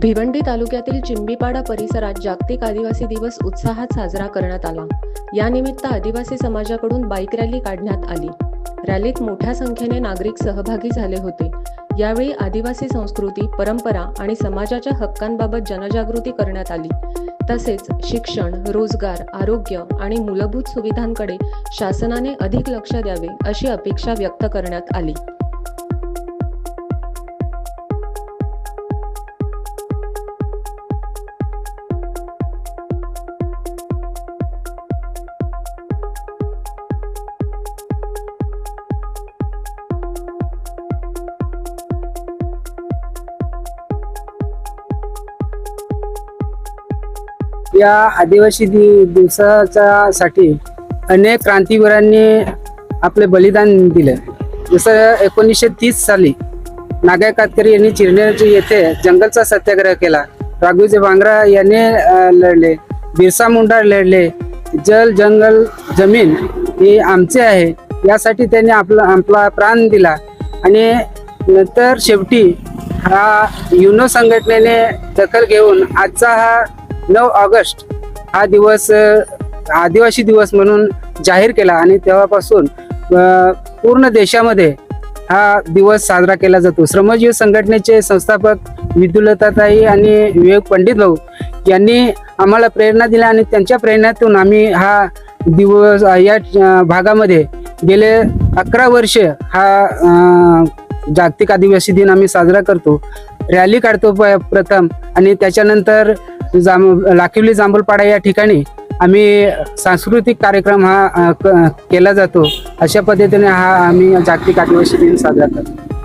भिवंडी तालुक्यातील चिंबीपाडा परिसरात जागतिक आदिवासी दिवस उत्साहात साजरा करण्यात आला। यानिमित्त आदिवासी समाजाकडून बाईक रॅली काढण्यात आली। रॅलीत मोठ्या संख्येने नागरिक सहभागी झाले होते। यावेळी आदिवासी संस्कृती, परंपरा आणि समाजाच्या हक्कांबाबत जनजागृती करण्यात आली। तसेच शिक्षण, रोजगार, आरोग्य आणि मूलभूत सुविधांकडे शासनाने अधिक लक्ष द्यावे अशी अपेक्षा व्यक्त करण्यात आली। या आदिवासी दिवसासाठी अनेक क्रांतिवीरांनी आपले बलिदान दिले। जसं 1930 साली नागाई कातकरी यांनी चिरनेरजी येथे जंगलचा सत्याग्रह केला। राघोजी भांगरा यांनी लढले, बिरसा मुंडा लढले। जल, जंगल, जमीन हे आमचे आहे यासाठी त्यांनी आपला प्राण दिला। आणि नंतर शेवटी हा युनो संघटनेने दखल घेऊन आजचा हा 9 ऑगस्ट हा दिवस आदिवासी दिवस म्हणून जाहीर केला। आणि तेव्हापासून पूर्ण देशामध्ये हा दिवस साजरा केला जातो। श्रमजीवी संघटनेचे संस्थापक विदुलताताई आणि विवेक पंडित भाऊ यांनी आम्हाला प्रेरणा दिली आणि त्यांच्या प्रेरणेतून आम्ही हा दिवस या भागामध्ये गेले 11 वर्ष हा जागतिक आदिवासी दिन आम्ही साजरा करतो। रॅली काढतो प्रथम आणि त्याच्यानंतर लाखिवली जांभूलपाडा या ठिकाणी आम्ही सांस्कृतिक कार्यक्रम हा केला जातो। अशा पद्धतीने हा आम्ही जागतिक आदिवासी दिन साजरा करतो।